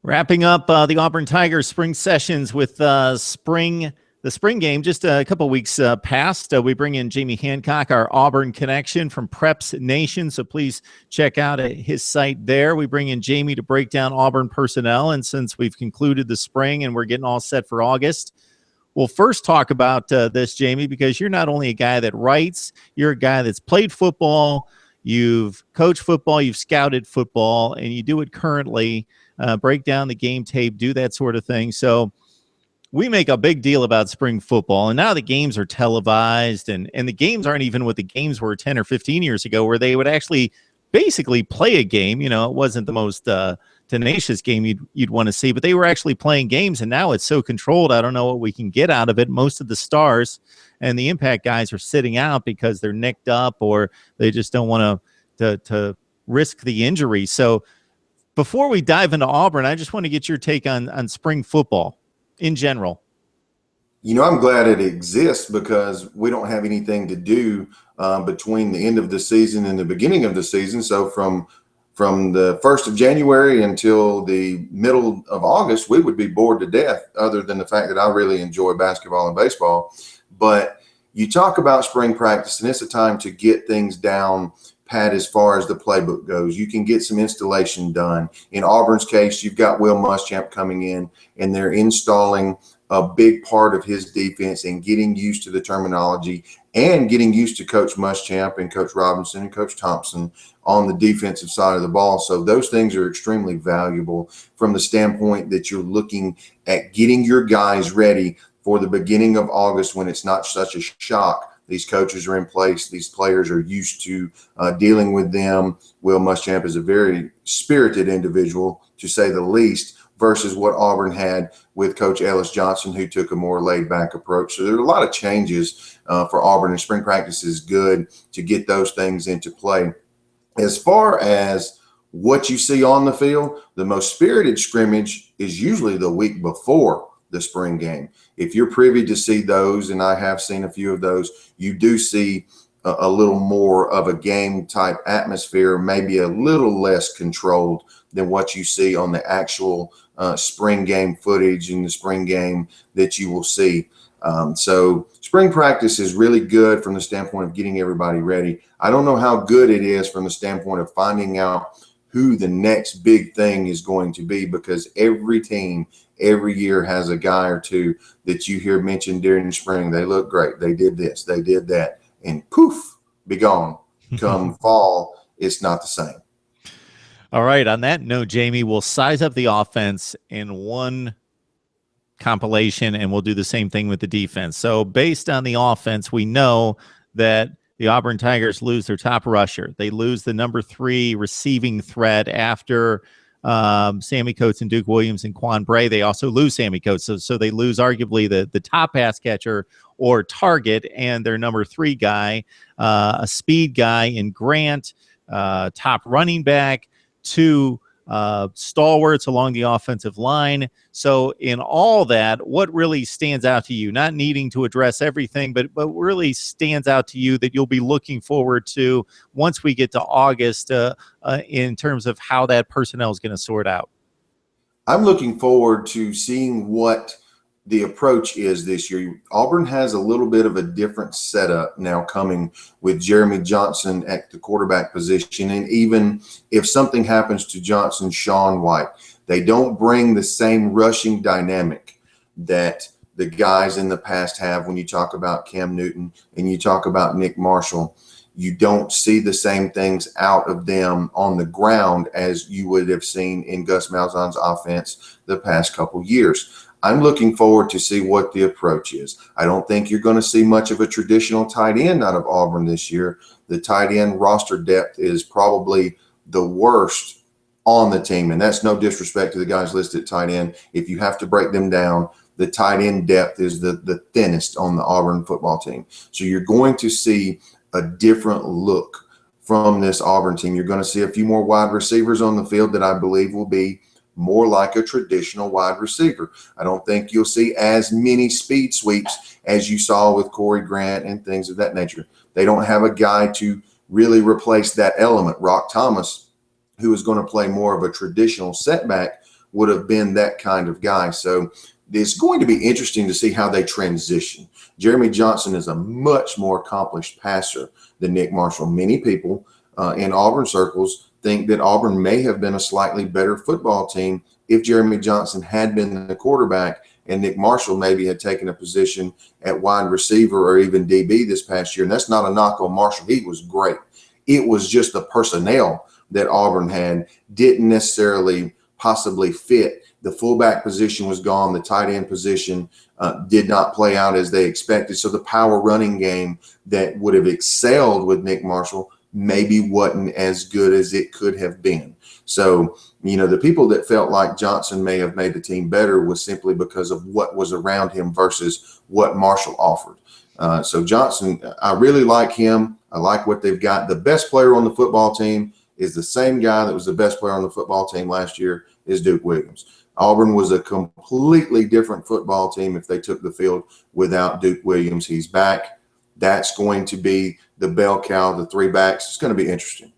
Wrapping up the Auburn Tigers spring sessions with the spring game. Just a couple weeks past, we bring in Jamie Hancock, our Auburn connection from Preps Nation. So please check out his site there. We bring in Jamie to break down Auburn personnel. And since we've concluded the spring and we're getting all set for August, we'll first talk about this, Jamie, because you're not only a guy that writes, you're a guy that's played football, you've coached football, you've scouted football, and you do it currently. Break down the game tape, do that sort of thing. So we make a big deal about spring football, and now the games are televised, and the games aren't even what the games were 10 or 15 years ago, where they would actually basically play a game. You know, it wasn't the most tenacious game you'd want to see, but they were actually playing games, and now it's so controlled. I don't know what we can get out of it. Most of the stars and the impact guys are sitting out because they're nicked up or they just don't want to risk the injury. So before we dive into Auburn, I just want to get your take on spring football in general. You know, I'm glad it exists because we don't have anything to do between the end of the season and the beginning of the season. So from the 1st of January until the middle of August, we would be bored to death, other than the fact that I really enjoy basketball and baseball. But you talk about spring practice, and it's a time to get things down pat as far as the playbook goes. You can get some installation done. In Auburn's case, you've got Will Muschamp coming in, and they're installing a big part of his defense and getting used to the terminology and getting used to Coach Muschamp and Coach Robinson and Coach Thompson on the defensive side of the ball. So those things are extremely valuable from the standpoint that you're looking at getting your guys ready for the beginning of August when it's not such a shock. These coaches are in place. These players are used to dealing with them. Will Muschamp is a very spirited individual, to say the least, versus what Auburn had with Coach Ellis Johnson, who took a more laid-back approach. So there are a lot of changes for Auburn, and spring practice is good to get those things into play. As far as what you see on the field, the most spirited scrimmage is usually the week before the spring game. If you're privy to see those, and I have seen a few of those, you do see a little more of a game type atmosphere, maybe a little less controlled than what you see on the actual spring game footage in the spring game that you will see. So spring practice is really good from the standpoint of getting everybody ready. I don't know how good it is from the standpoint of finding out who the next big thing is going to be, because every team every year has a guy or two that you hear mentioned during the spring. They look great. They did this, they did that, and poof, be gone. Come fall, it's not the same. All right. On that note, Jamie, we'll size up the offense in one compilation, and we'll do the same thing with the defense. So based on the offense, we know that the Auburn Tigers lose their top rusher. They lose the number 3 receiving threat after Sammy Coates and Duke Williams and Quan Bray. They also lose Sammy Coates. So they lose arguably the top pass catcher or target and their number 3 guy, a speed guy in Grant, top running back, 2 stalwarts along the offensive line. So in all that, what really stands out to you, not needing to address everything, but really stands out to you that you'll be looking forward to once we get to August in terms of how that personnel is going to sort out? I'm looking forward to seeing what the approach is this year. Auburn has a little bit of a different setup now coming with Jeremy Johnson at the quarterback position. And even if something happens to Johnson, Sean White, they don't bring the same rushing dynamic that the guys in the past have. When you talk about Cam Newton and you talk about Nick Marshall, you don't see the same things out of them on the ground as you would have seen in Gus Malzahn's offense the past couple years. I'm looking forward to see what the approach is. I don't think you're going to see much of a traditional tight end out of Auburn this year. The tight end roster depth is probably the worst on the team, and that's no disrespect to the guys listed at tight end. If you have to break them down, the tight end depth is the thinnest on the Auburn football team. So you're going to see a different look from this Auburn team. You're going to see a few more wide receivers on the field that I believe will be more like a traditional wide receiver. I don't think you'll see as many speed sweeps as you saw with Corey Grant and things of that nature. They don't have a guy to really replace that element. Rock Thomas, who is going to play more of a traditional setback, would have been that kind of guy. So it's going to be interesting to see how they transition. Jeremy Johnson is a much more accomplished passer than Nick Marshall. Many people in Auburn circles think that Auburn may have been a slightly better football team if Jeremy Johnson had been the quarterback and Nick Marshall maybe had taken a position at wide receiver or even DB this past year. And that's not a knock on Marshall. He was great. It was just the personnel that Auburn had didn't necessarily possibly fit. The fullback position was gone. The tight end position did not play out as they expected. So the power running game that would have excelled with Nick Marshall maybe wasn't as good as it could have been. So, the people that felt like Johnson may have made the team better was simply because of what was around him versus what Marshall offered. So Johnson, I really like him. I like what they've got. The best player on the football team is the same guy that was the best player on the football team last year, is Duke Williams. Auburn was a completely different football team if they took the field without Duke Williams. He's back. That's going to be the bell cow, the three backs. It's going to be interesting.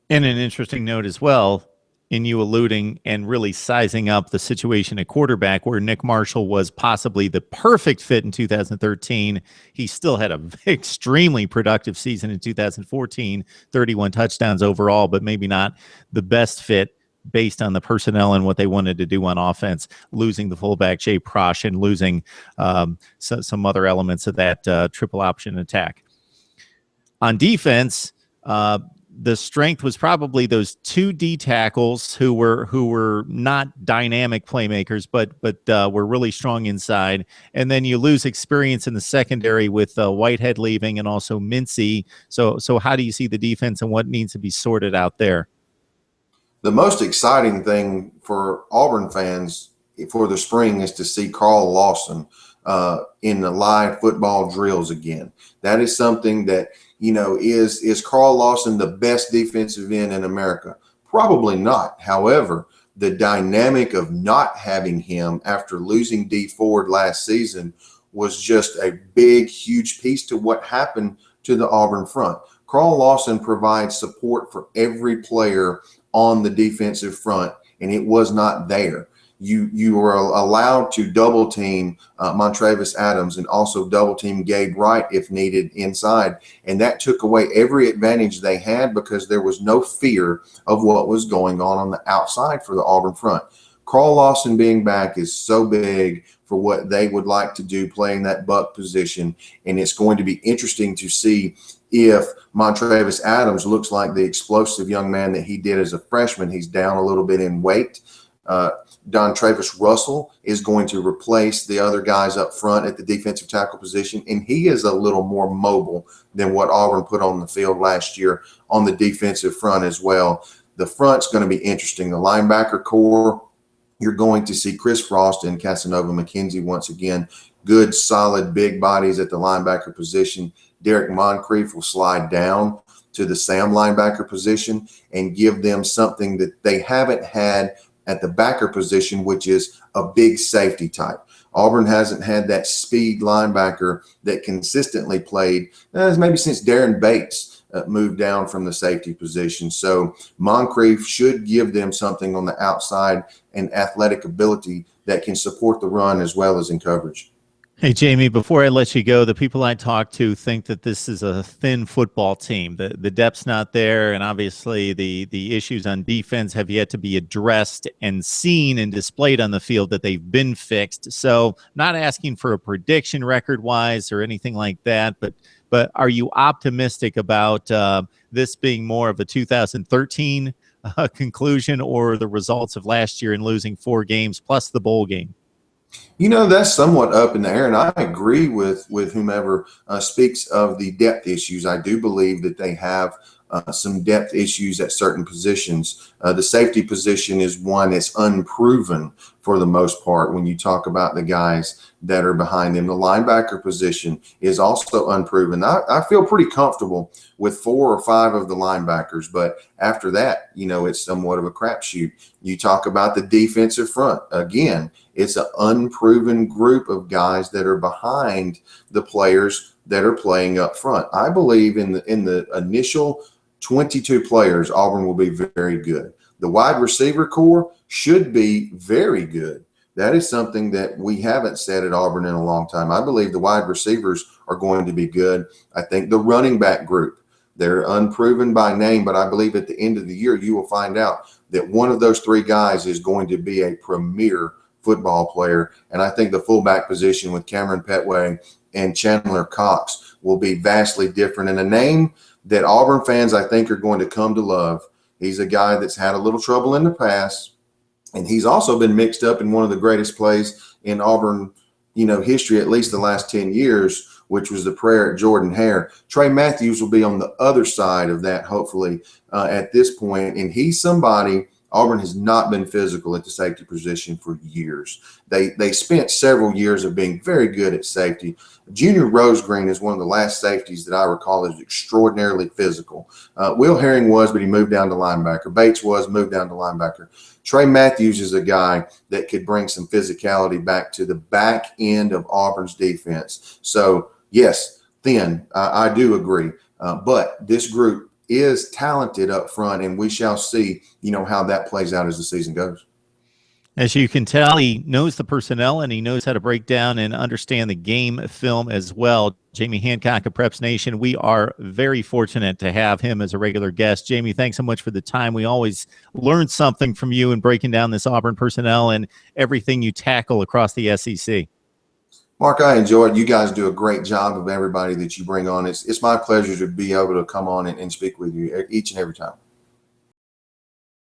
And an interesting note as well, in you alluding and really sizing up the situation at quarterback where Nick Marshall was possibly the perfect fit in 2013. He still had an extremely productive season in 2014, 31 touchdowns overall, but maybe not the best fit based on the personnel and what they wanted to do on offense, losing the fullback Jay Prosh and losing some other elements of that triple option attack. On defense, the strength was probably those two D tackles who were not dynamic playmakers, but were really strong inside. And then you lose experience in the secondary with Whitehead leaving and also Mincy. So how do you see the defense and what needs to be sorted out there? The most exciting thing for Auburn fans for the spring is to see Carl Lawson in the live football drills again. That is something that, is Carl Lawson the best defensive end in America? Probably not. However, the dynamic of not having him after losing D Ford last season was just a big, huge piece to what happened to the Auburn front. Carl Lawson provides support for every player on the defensive front, and it was not there. You were allowed to double team Montravis Adams and also double team Gabe Wright if needed inside. And that took away every advantage they had because there was no fear of what was going on the outside for the Auburn front. Carl Lawson being back is so big for what they would like to do playing that buck position. And it's going to be interesting to see if Montravis Adams looks like the explosive young man that he did as a freshman. He's down a little bit in weight. Don Travis Russell is going to replace the other guys up front at the defensive tackle position, and he is a little more mobile than what Auburn put on the field last year on the defensive front as well. The front's going to be interesting. The linebacker core, you're going to see Chris Frost and Casanova McKenzie once again. Good, solid, big bodies at the linebacker position. Derek Moncrief will slide down to the Sam linebacker position and give them something that they haven't had at the backer position, which is a big safety type. Auburn hasn't had that speed linebacker that consistently played maybe since Darren Bates moved down from the safety position. So Moncrief should give them something on the outside and athletic ability that can support the run as well as in coverage. Hey, Jamie, before I let you go, the people I talk to think that this is a thin football team. The depth's not there, and obviously the issues on defense have yet to be addressed and seen and displayed on the field that they've been fixed. So not asking for a prediction record-wise or anything like that, but are you optimistic about this being more of a 2013 conclusion or the results of last year in losing 4 games plus the bowl game? That's somewhat up in the air, and I agree with whomever speaks of the depth issues. I do believe that they have some depth issues at certain positions. The safety position is one that's unproven for the most part when you talk about the guys that are behind them. The linebacker position is also unproven. I feel pretty comfortable with 4 or 5 of the linebackers, but after that, it's somewhat of a crapshoot. You talk about the defensive front. Again, it's an unproven group of guys that are behind the players that are playing up front. I believe in the initial 22 players, Auburn will be very good. The wide receiver core should be very good. That is something that we haven't said at Auburn in a long time. I believe the wide receivers are going to be good. I think the running back group, they're unproven by name, but I believe at the end of the year, you will find out that one of those three guys is going to be a premier football player. And I think the fullback position with Cameron Petway and Chandler Cox will be vastly different. And a name that Auburn fans, I think, are going to come to love. He's a guy that's had a little trouble in the past, and he's also been mixed up in one of the greatest plays in Auburn, history, at least the last 10 years, which was the prayer at Jordan Hare. Trey Matthews will be on the other side of that, hopefully, at this point. And he's somebody, Auburn has not been physical at the safety position for years. They spent several years of being very good at safety. Junior Rosegreen is one of the last safeties that I recall is extraordinarily physical. Will Herring was, but he moved down to linebacker. Bates was, moved down to linebacker. Trey Matthews is a guy that could bring some physicality back to the back end of Auburn's defense. So, yes, thin, I do agree. But this group is talented up front, and we shall see, how that plays out as the season goes. As you can tell, he knows the personnel and he knows how to break down and understand the game film as well. Jamie Hancock of Preps Nation, we are very fortunate to have him as a regular guest. Jamie, thanks so much for the time. We always learn something from you in breaking down this Auburn personnel and everything you tackle across the SEC. Mark, I enjoy it. You guys do a great job of everybody that you bring on. It's my pleasure to be able to come on and speak with you each and every time.